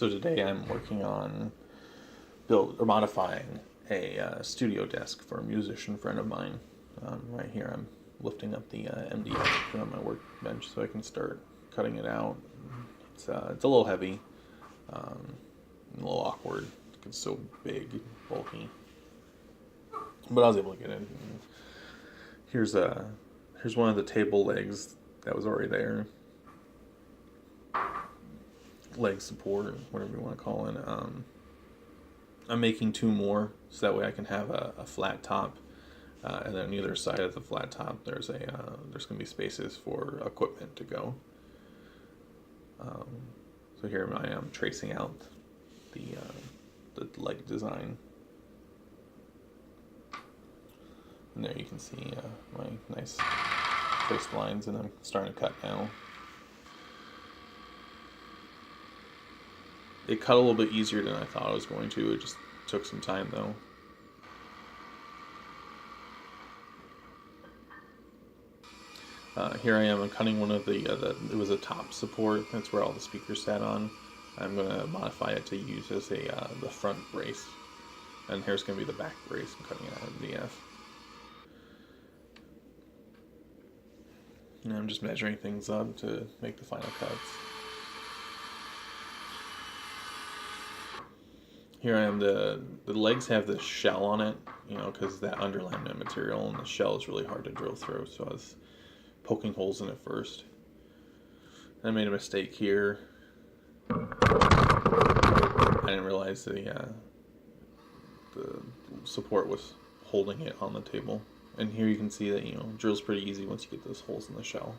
So today I'm working on build or modifying a studio desk for a musician friend of mine. Right here I'm lifting up the MDF on my workbench so I can start cutting it out. It's a little heavy, a little awkward. It's so big, bulky, but I was able to get it. Here's one of the table legs that was already there. Leg support, whatever you want to call it. I'm making two more so that way I can have a flat top, and then on either side of the flat top there's going to be spaces for equipment to go. So here I am tracing out the leg design, and there you can see my nice traced lines, and I'm starting to cut now. It cut a little bit easier than I thought it was going to. It just took some time though. Here I am. I'm cutting one of it was a top support. That's where all the speakers sat on. I'm going to modify it to use as the front brace. And here's going to be the back brace. I'm cutting it out of MDF. And I'm just measuring things up to make the final cuts. Here I am. The legs have this shell on it, because that underlaminate material, and the shell is really hard to drill through. So I was poking holes in it first. I made a mistake here. I didn't realize the support was holding it on the table. And here you can see that drill's pretty easy once you get those holes in the shell.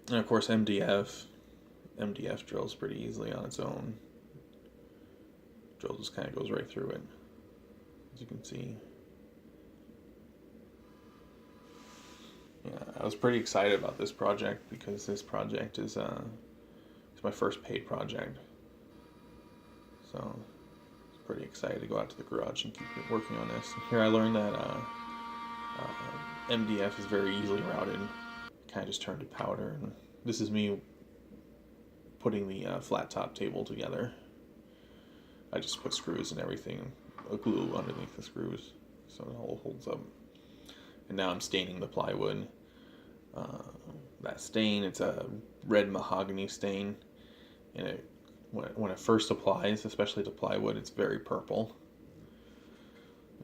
And of course MDF drills pretty easily on its own. Drill just kind of goes right through it, as you can see. Yeah, I was pretty excited about this project because this project is it's my first paid project. So I was pretty excited to go out to the garage and keep working on this. Here I learned that MDF is very easily routed. It kind of just turned to powder, and this is me putting the flat top table together. I just put screws and everything, glue underneath the screws so it all holds up. And now I'm staining the plywood. That stain, it's a red mahogany stain, and when it first applies, especially to plywood, it's very purple.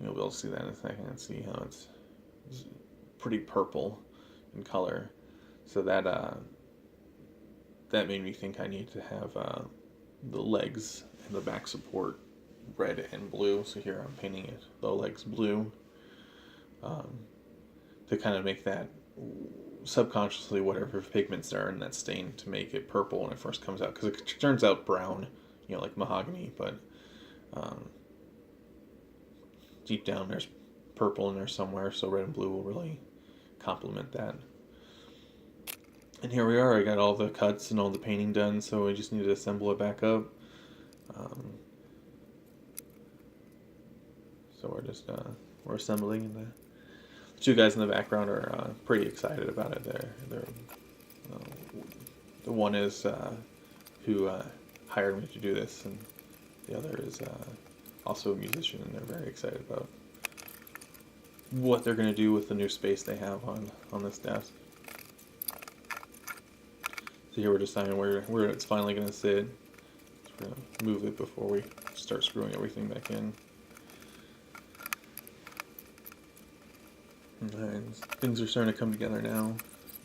You'll be able to see that in a second and see how it's pretty purple in color. So that made me think I need to have the legs and the back support red and blue. So here I'm painting it, the legs blue, to kind of make that subconsciously whatever pigments are in that stain to make it purple when it first comes out, because it turns out brown, like mahogany, but deep down there's purple in there somewhere, so red and blue will really complement that. And here we are. I got all the cuts and all the painting done, so I just need to assemble it back up. So we're assembling, and the two guys in the background are pretty excited about it. They're the one is who hired me to do this, and the other is also a musician, and they're very excited about what they're going to do with the new space they have on this desk. So here we're deciding where it's finally going to sit. So we're going to move it before we start screwing everything back in. And things are starting to come together now.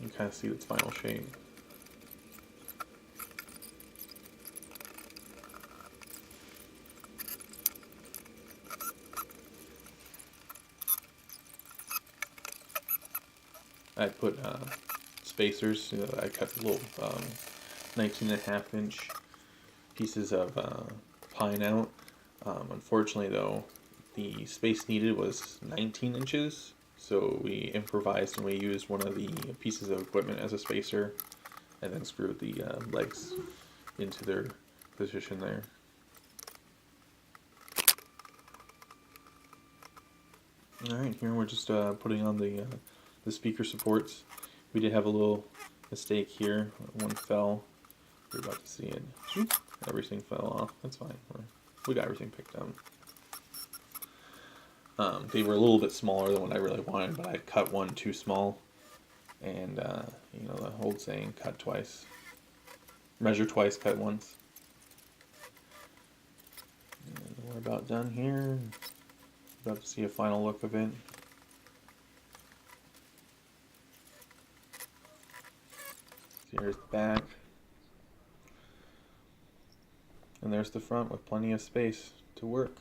You kind of see its final shape. I put spacers. I cut little 19.5-inch pieces of pine out. Unfortunately, though, the space needed was 19 inches. So we improvised and we used one of the pieces of equipment as a spacer, and then screwed the legs into their position there. Alright, here we're just putting on the speaker supports. We did have a little mistake here. One fell. You're about to see it. Shoop. Everything fell off. That's fine. We got everything picked up. They were a little bit smaller than what I really wanted, but I cut one too small. And, you know, the old saying, cut twice. Measure twice, cut once. And we're about done here. About to see a final look of it. So here's the back. And there's the front with plenty of space to work.